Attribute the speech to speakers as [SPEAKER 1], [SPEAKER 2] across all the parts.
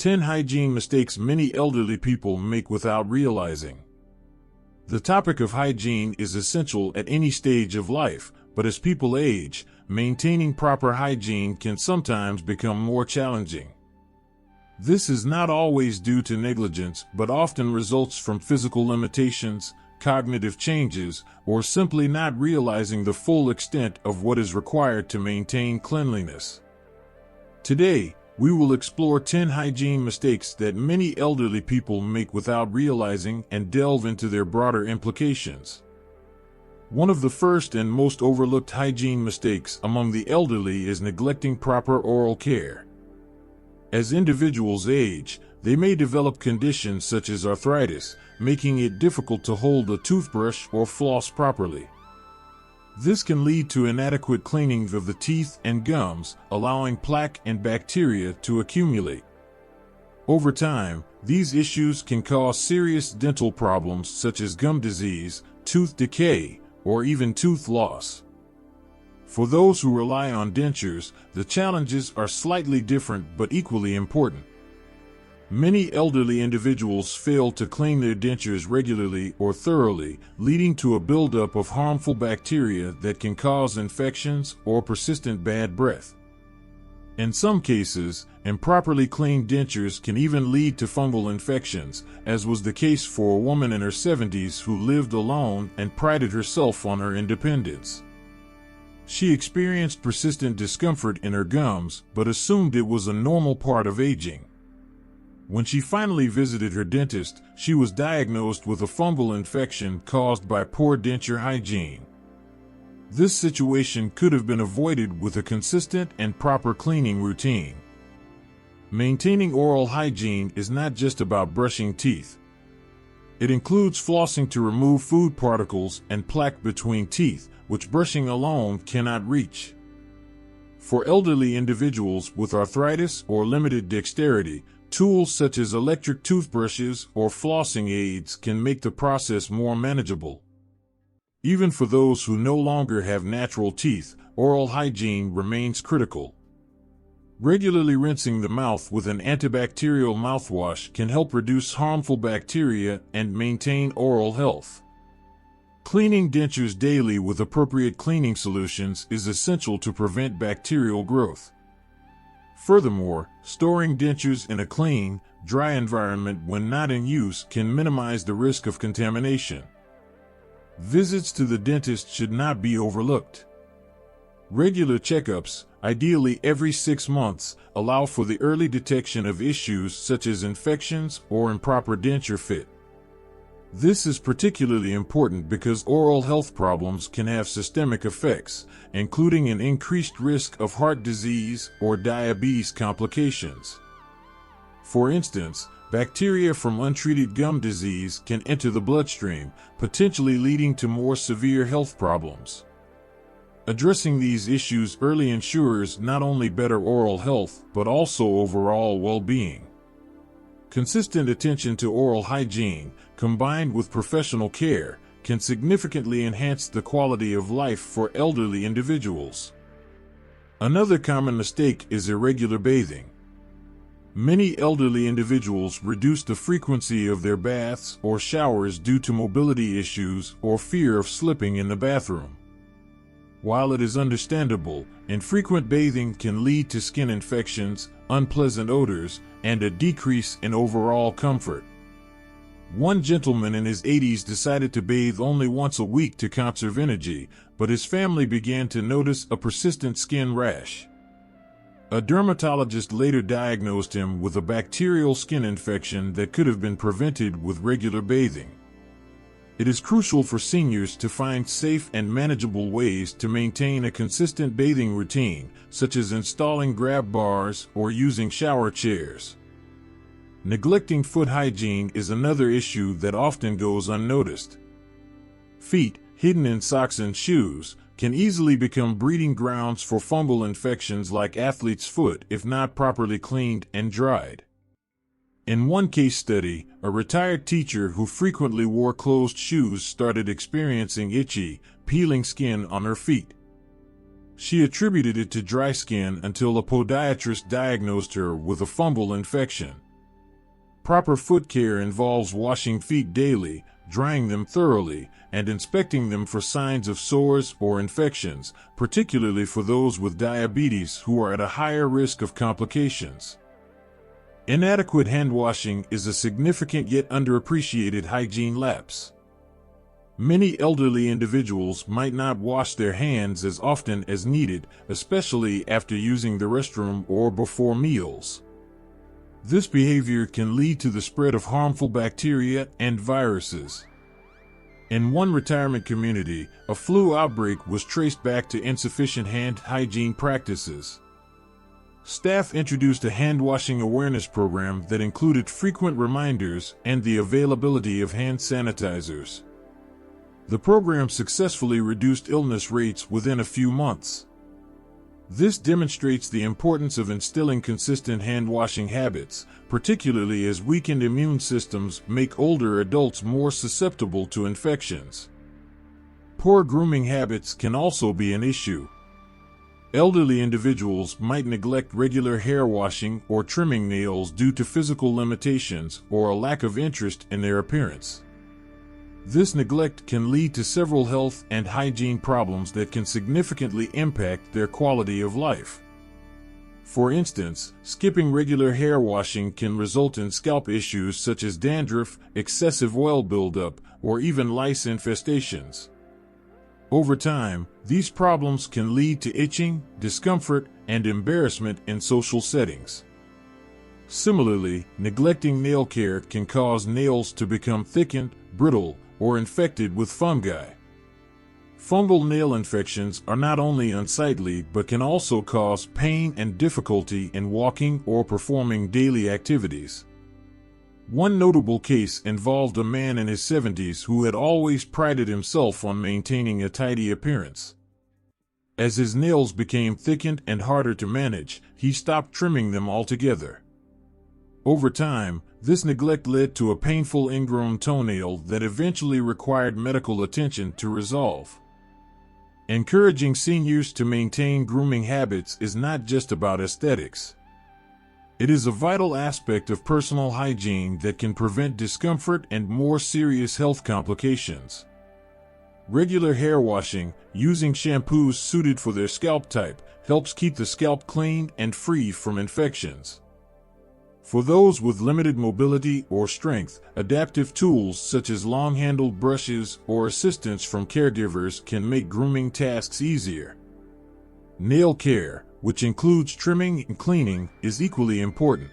[SPEAKER 1] 10 hygiene mistakes many elderly people make without realizing. The topic of hygiene is essential at any stage of life, but as people age, maintaining proper hygiene can sometimes become more challenging. This is not always due to negligence, but often results from physical limitations, cognitive changes, or simply not realizing the full extent of what is required to maintain cleanliness. Today, we will explore 10 hygiene mistakes that many elderly people make without realizing and delve into their broader implications. One of the first and most overlooked hygiene mistakes among the elderly is neglecting proper oral care. As individuals age, they may develop conditions such as arthritis, making it difficult to hold a toothbrush or floss properly. This can lead to inadequate cleaning of the teeth and gums, allowing plaque and bacteria to accumulate. Over time, these issues can cause serious dental problems such as gum disease, tooth decay, or even tooth loss. For those who rely on dentures, the challenges are slightly different but equally important. Many elderly individuals fail to clean their dentures regularly or thoroughly, leading to a buildup of harmful bacteria that can cause infections or persistent bad breath. In some cases, improperly cleaned dentures can even lead to fungal infections, as was the case for a woman in her 70s who lived alone and prided herself on her independence. She experienced persistent discomfort in her gums, but assumed it was a normal part of aging. When she finally visited her dentist, she was diagnosed with a fungal infection caused by poor denture hygiene. This situation could have been avoided with a consistent and proper cleaning routine. Maintaining oral hygiene is not just about brushing teeth. It includes flossing to remove food particles and plaque between teeth, which brushing alone cannot reach. For elderly individuals with arthritis or limited dexterity, tools such as electric toothbrushes or flossing aids can make the process more manageable. Even for those who no longer have natural teeth, oral hygiene remains critical. Regularly rinsing the mouth with an antibacterial mouthwash can help reduce harmful bacteria and maintain oral health. Cleaning dentures daily with appropriate cleaning solutions is essential to prevent bacterial growth. Furthermore, storing dentures in a clean, dry environment when not in use can minimize the risk of contamination. Visits to the dentist should not be overlooked. Regular checkups, ideally every 6 months, allow for the early detection of issues such as infections or improper denture fit. This is particularly important because oral health problems can have systemic effects, including an increased risk of heart disease or diabetes complications. For instance, bacteria from untreated gum disease can enter the bloodstream, potentially leading to more severe health problems. Addressing these issues early ensures not only better oral health, but also overall well-being. Consistent attention to oral hygiene, combined with professional care, can significantly enhance the quality of life for elderly individuals. Another common mistake is irregular bathing. Many elderly individuals reduce the frequency of their baths or showers due to mobility issues or fear of slipping in the bathroom. While it is understandable, infrequent bathing can lead to skin infections, unpleasant odors, and a decrease in overall comfort. One gentleman in his 80s decided to bathe only once a week to conserve energy, but his family began to notice a persistent skin rash. A dermatologist later diagnosed him with a bacterial skin infection that could have been prevented with regular bathing. It is crucial for seniors to find safe and manageable ways to maintain a consistent bathing routine, such as installing grab bars or using shower chairs. Neglecting foot hygiene is another issue that often goes unnoticed. Feet, hidden in socks and shoes, can easily become breeding grounds for fungal infections like athlete's foot if not properly cleaned and dried. In one case study, a retired teacher who frequently wore closed shoes started experiencing itchy, peeling skin on her feet. She attributed it to dry skin until a podiatrist diagnosed her with a fungal infection. Proper foot care involves washing feet daily, drying them thoroughly, and inspecting them for signs of sores or infections, particularly for those with diabetes who are at a higher risk of complications. Inadequate hand washing is a significant yet underappreciated hygiene lapse. Many elderly individuals might not wash their hands as often as needed, especially after using the restroom or before meals. This behavior can lead to the spread of harmful bacteria and viruses. In one retirement community, a flu outbreak was traced back to insufficient hand hygiene practices. Staff introduced a hand-washing awareness program that included frequent reminders and the availability of hand sanitizers. The program successfully reduced illness rates within a few months. This demonstrates the importance of instilling consistent hand-washing habits, particularly as weakened immune systems make older adults more susceptible to infections. Poor grooming habits can also be an issue. Elderly individuals might neglect regular hair washing or trimming nails due to physical limitations or a lack of interest in their appearance. This neglect can lead to several health and hygiene problems that can significantly impact their quality of life. For instance, skipping regular hair washing can result in scalp issues such as dandruff, excessive oil buildup, or even lice infestations. Over time, these problems can lead to itching, discomfort, and embarrassment in social settings. Similarly, neglecting nail care can cause nails to become thickened, brittle, or infected with fungi. Fungal nail infections are not only unsightly but can also cause pain and difficulty in walking or performing daily activities. One notable case involved a man in his 70s who had always prided himself on maintaining a tidy appearance. As his nails became thickened and harder to manage, he stopped trimming them altogether. Over time, this neglect led to a painful ingrown toenail that eventually required medical attention to resolve. Encouraging seniors to maintain grooming habits is not just about aesthetics. It is a vital aspect of personal hygiene that can prevent discomfort and more serious health complications. Regular hair washing, using shampoos suited for their scalp type, helps keep the scalp clean and free from infections. For those with limited mobility or strength, adaptive tools such as long-handled brushes or assistance from caregivers can make grooming tasks easier. Nail care, which includes trimming and cleaning, is equally important.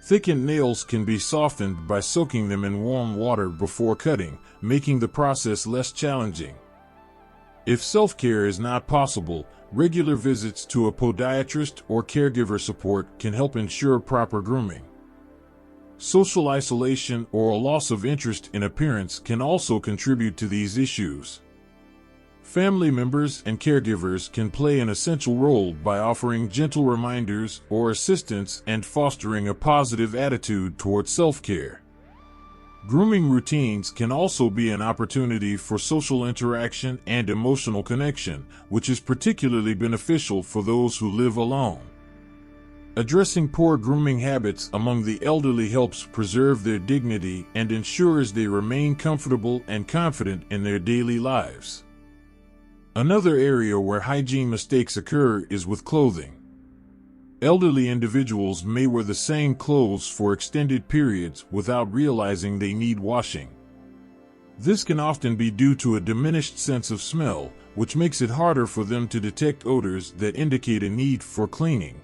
[SPEAKER 1] Thickened nails can be softened by soaking them in warm water before cutting, making the process less challenging. If self-care is not possible, regular visits to a podiatrist or caregiver support can help ensure proper grooming. Social isolation or a loss of interest in appearance can also contribute to these issues. Family members and caregivers can play an essential role by offering gentle reminders or assistance and fostering a positive attitude toward self-care. Grooming routines can also be an opportunity for social interaction and emotional connection, which is particularly beneficial for those who live alone. Addressing poor grooming habits among the elderly helps preserve their dignity and ensures they remain comfortable and confident in their daily lives. Another area where hygiene mistakes occur is with clothing. Elderly individuals may wear the same clothes for extended periods without realizing they need washing. This can often be due to a diminished sense of smell, which makes it harder for them to detect odors that indicate a need for cleaning.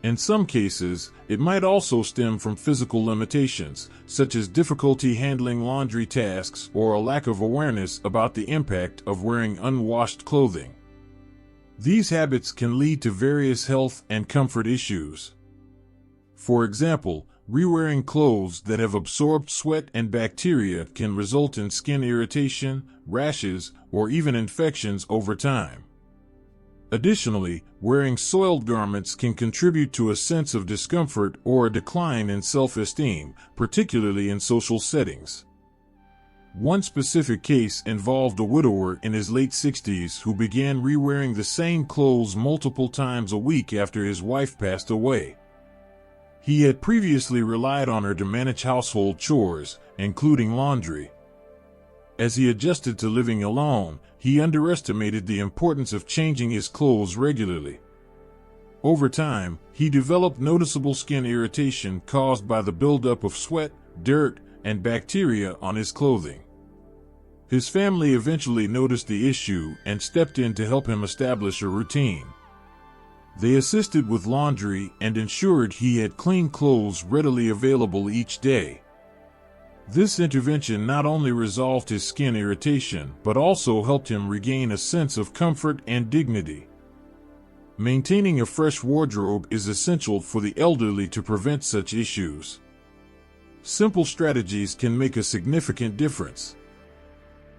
[SPEAKER 1] In some cases, it might also stem from physical limitations, such as difficulty handling laundry tasks or a lack of awareness about the impact of wearing unwashed clothing. These habits can lead to various health and comfort issues. For example, rewearing clothes that have absorbed sweat and bacteria can result in skin irritation, rashes, or even infections over time. Additionally, wearing soiled garments can contribute to a sense of discomfort or a decline in self-esteem, particularly in social settings. One specific case involved a widower in his late 60s who began rewearing the same clothes multiple times a week after his wife passed away. He had previously relied on her to manage household chores, including laundry. As he adjusted to living alone, he underestimated the importance of changing his clothes regularly. Over time, he developed noticeable skin irritation caused by the buildup of sweat, dirt, and bacteria on his clothing. His family eventually noticed the issue and stepped in to help him establish a routine. They assisted with laundry and ensured he had clean clothes readily available each day. This intervention not only resolved his skin irritation, but also helped him regain a sense of comfort and dignity. Maintaining a fresh wardrobe is essential for the elderly to prevent such issues. Simple strategies can make a significant difference.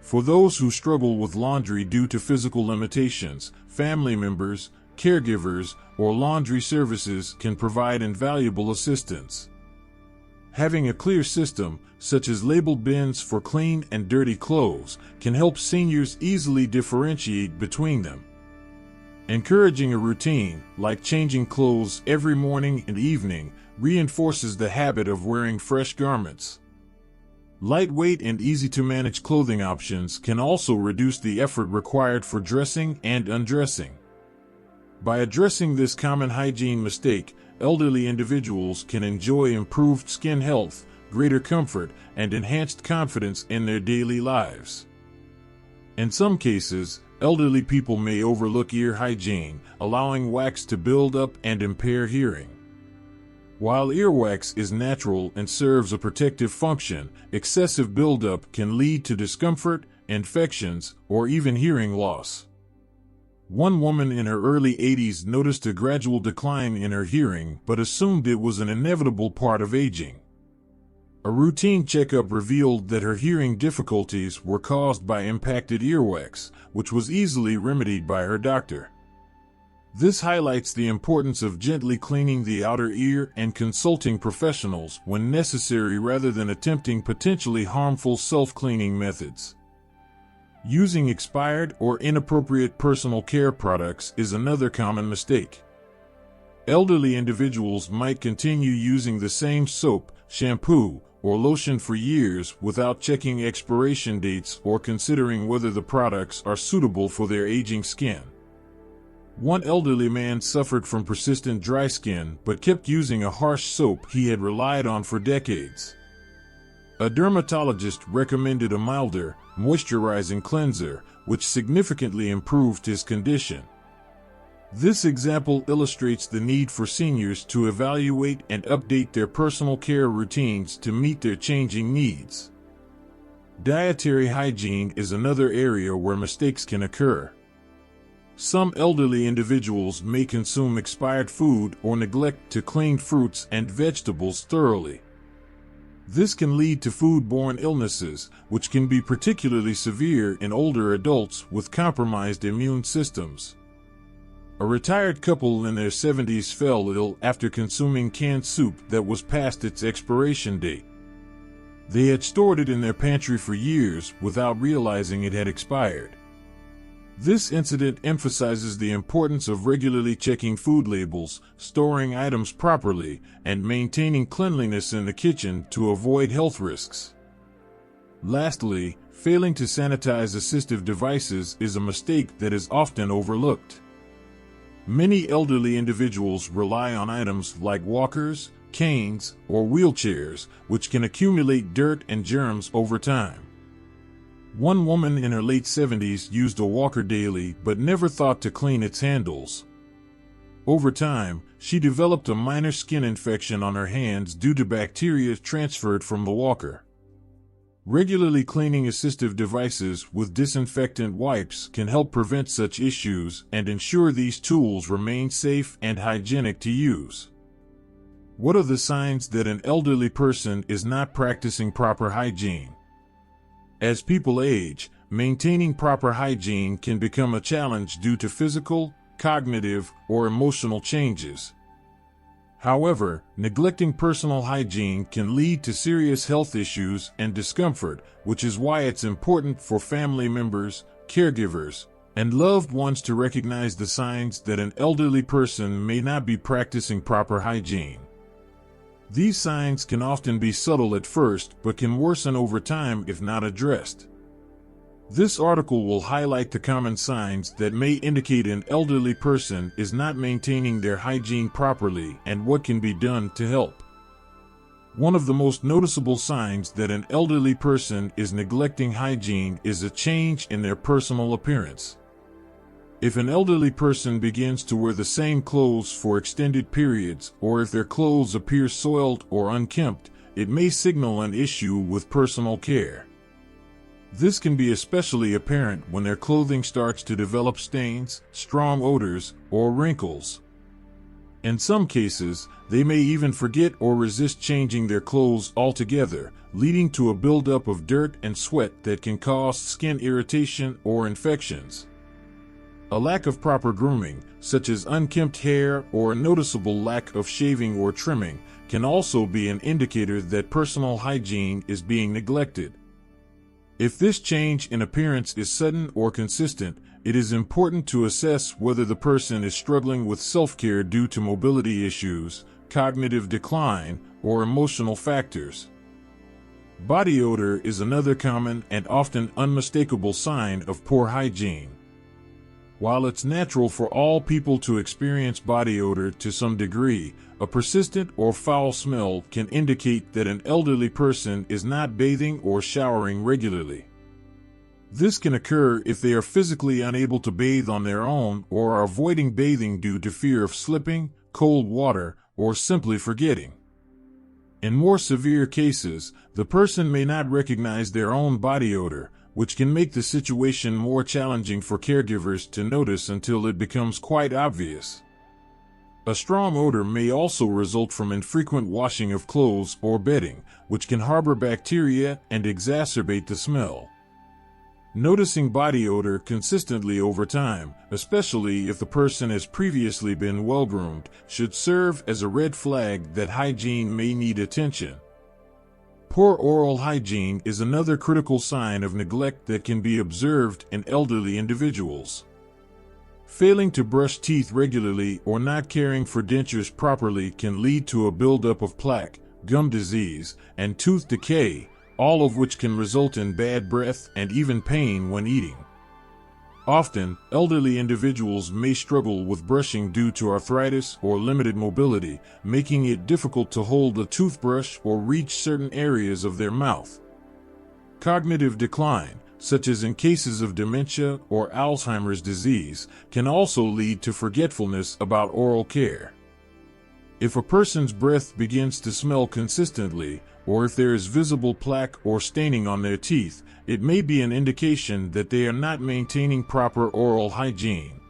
[SPEAKER 1] For those who struggle with laundry due to physical limitations, family members, caregivers, or laundry services can provide invaluable assistance. Having a clear system, such as labeled bins for clean and dirty clothes, can help seniors easily differentiate between them. Encouraging a routine, like changing clothes every morning and evening, reinforces the habit of wearing fresh garments. Lightweight and easy-to-manage clothing options can also reduce the effort required for dressing and undressing. By addressing this common hygiene mistake, elderly individuals can enjoy improved skin health, greater comfort, and enhanced confidence in their daily lives. In some cases, elderly people may overlook ear hygiene, allowing wax to build up and impair hearing. While earwax is natural and serves a protective function, excessive buildup can lead to discomfort, infections, or even hearing loss. One woman in her early 80s noticed a gradual decline in her hearing but assumed it was an inevitable part of aging. A routine checkup revealed that her hearing difficulties were caused by impacted earwax, which was easily remedied by her doctor. This highlights the importance of gently cleaning the outer ear and consulting professionals when necessary rather than attempting potentially harmful self-cleaning methods. Using expired or inappropriate personal care products is another common mistake. Elderly individuals might continue using the same soap, shampoo, or lotion for years without checking expiration dates or considering whether the products are suitable for their aging skin. One elderly man suffered from persistent dry skin but kept using a harsh soap he had relied on for decades. A dermatologist recommended a milder, moisturizing cleanser, which significantly improved his condition. This example illustrates the need for seniors to evaluate and update their personal care routines to meet their changing needs. Dietary hygiene is another area where mistakes can occur. Some elderly individuals may consume expired food or neglect to clean fruits and vegetables thoroughly. This can lead to food-borne illnesses, which can be particularly severe in older adults with compromised immune systems. A retired couple in their 70s fell ill after consuming canned soup that was past its expiration date. They had stored it in their pantry for years without realizing it had expired. This incident emphasizes the importance of regularly checking food labels, storing items properly, and maintaining cleanliness in the kitchen to avoid health risks. Lastly, failing to sanitize assistive devices is a mistake that is often overlooked. Many elderly individuals rely on items like walkers, canes, or wheelchairs, which can accumulate dirt and germs over time. One woman in her late 70s used a walker daily but never thought to clean its handles. Over time, she developed a minor skin infection on her hands due to bacteria transferred from the walker. Regularly cleaning assistive devices with disinfectant wipes can help prevent such issues and ensure these tools remain safe and hygienic to use. What are the signs that an elderly person is not practicing proper hygiene? As people age, maintaining proper hygiene can become a challenge due to physical, cognitive, or emotional changes. However, neglecting personal hygiene can lead to serious health issues and discomfort, which is why it's important for family members, caregivers, and loved ones to recognize the signs that an elderly person may not be practicing proper hygiene. These signs can often be subtle at first but can worsen over time if not addressed. This article will highlight the common signs that may indicate an elderly person is not maintaining their hygiene properly and what can be done to help. One of the most noticeable signs that an elderly person is neglecting hygiene is a change in their personal appearance. If an elderly person begins to wear the same clothes for extended periods, or if their clothes appear soiled or unkempt, it may signal an issue with personal care. This can be especially apparent when their clothing starts to develop stains, strong odors, or wrinkles. In some cases, they may even forget or resist changing their clothes altogether, leading to a buildup of dirt and sweat that can cause skin irritation or infections. A lack of proper grooming, such as unkempt hair or a noticeable lack of shaving or trimming, can also be an indicator that personal hygiene is being neglected. If this change in appearance is sudden or consistent, it is important to assess whether the person is struggling with self-care due to mobility issues, cognitive decline, or emotional factors. Body odor is another common and often unmistakable sign of poor hygiene. While it's natural for all people to experience body odor to some degree, a persistent or foul smell can indicate that an elderly person is not bathing or showering regularly. This can occur if they are physically unable to bathe on their own or are avoiding bathing due to fear of slipping, cold water, or simply forgetting. In more severe cases, the person may not recognize their own body odor, which can make the situation more challenging for caregivers to notice until it becomes quite obvious. A strong odor may also result from infrequent washing of clothes or bedding, which can harbor bacteria and exacerbate the smell. Noticing body odor consistently over time, especially if the person has previously been well-groomed, should serve as a red flag that hygiene may need attention. Poor oral hygiene is another critical sign of neglect that can be observed in elderly individuals. Failing to brush teeth regularly or not caring for dentures properly can lead to a buildup of plaque, gum disease, and tooth decay, all of which can result in bad breath and even pain when eating. Often, elderly individuals may struggle with brushing due to arthritis or limited mobility, making it difficult to hold a toothbrush or reach certain areas of their mouth. Cognitive decline, such as in cases of dementia or Alzheimer's disease, can also lead to forgetfulness about oral care. If a person's breath begins to smell consistently, or if there is visible plaque or staining on their teeth, it may be an indication that they are not maintaining proper oral hygiene.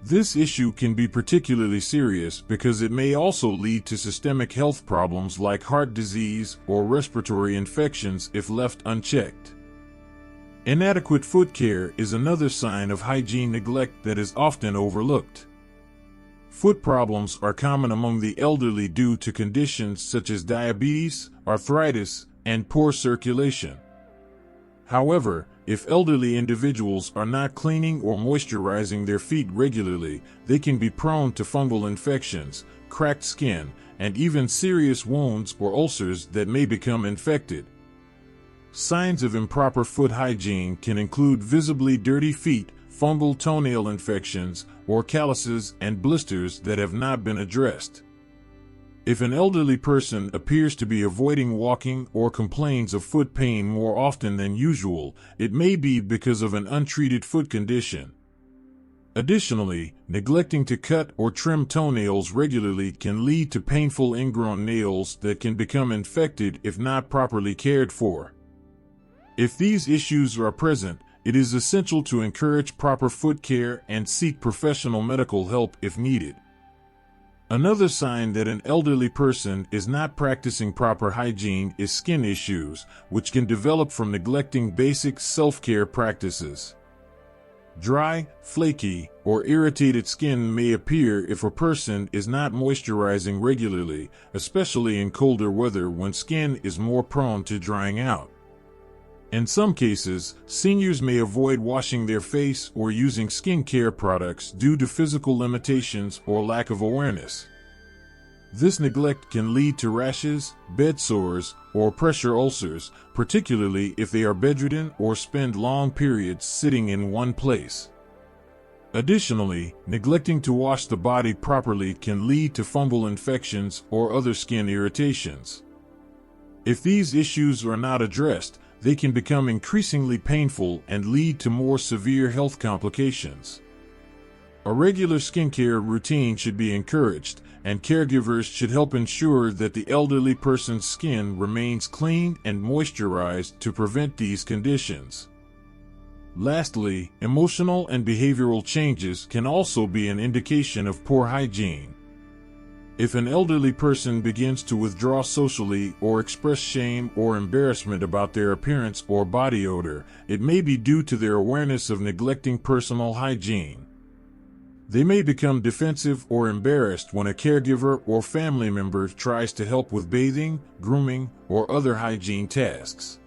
[SPEAKER 1] This issue can be particularly serious because it may also lead to systemic health problems like heart disease or respiratory infections if left unchecked. Inadequate foot care is another sign of hygiene neglect that is often overlooked. Foot problems are common among the elderly due to conditions such as diabetes, arthritis, and poor circulation. However, if elderly individuals are not cleaning or moisturizing their feet regularly, they can be prone to fungal infections, cracked skin, and even serious wounds or ulcers that may become infected. Signs of improper foot hygiene can include visibly dirty feet, fungal toenail infections, or calluses and blisters that have not been addressed. If an elderly person appears to be avoiding walking or complains of foot pain more often than usual, it may be because of an untreated foot condition. Additionally, neglecting to cut or trim toenails regularly can lead to painful ingrown nails that can become infected if not properly cared for. If these issues are present, it is essential to encourage proper foot care and seek professional medical help if needed. Another sign that an elderly person is not practicing proper hygiene is skin issues, which can develop from neglecting basic self-care practices. Dry, flaky, or irritated skin may appear if a person is not moisturizing regularly, especially in colder weather when skin is more prone to drying out. In some cases, seniors may avoid washing their face or using skincare products due to physical limitations or lack of awareness. This neglect can lead to rashes, bed sores, or pressure ulcers, particularly if they are bedridden or spend long periods sitting in one place. Additionally, neglecting to wash the body properly can lead to fungal infections or other skin irritations. If these issues are not addressed, they can become increasingly painful and lead to more severe health complications. A regular skincare routine should be encouraged, and caregivers should help ensure that the elderly person's skin remains clean and moisturized to prevent these conditions. Lastly, emotional and behavioral changes can also be an indication of poor hygiene. If an elderly person begins to withdraw socially or express shame or embarrassment about their appearance or body odor, it may be due to their awareness of neglecting personal hygiene. They may become defensive or embarrassed when a caregiver or family member tries to help with bathing, grooming, or other hygiene tasks.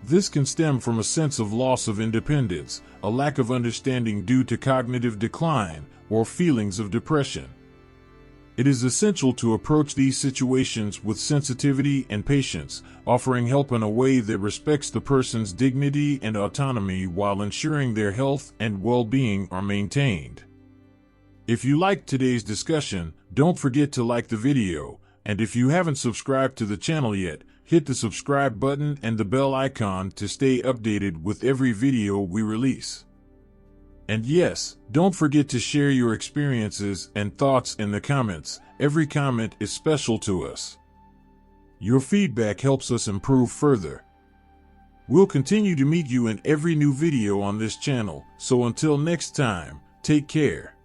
[SPEAKER 1] This can stem from a sense of loss of independence, a lack of understanding due to cognitive decline, or feelings of depression. It is essential to approach these situations with sensitivity and patience, offering help in a way that respects the person's dignity and autonomy while ensuring their health and well-being are maintained. If you liked today's discussion, don't forget to like the video, and if you haven't subscribed to the channel yet, hit the subscribe button and the bell icon to stay updated with every video we release. And yes, don't forget to share your experiences and thoughts in the comments. Every comment is special to us. Your feedback helps us improve further. We'll continue to meet you in every new video on this channel, so until next time, take care.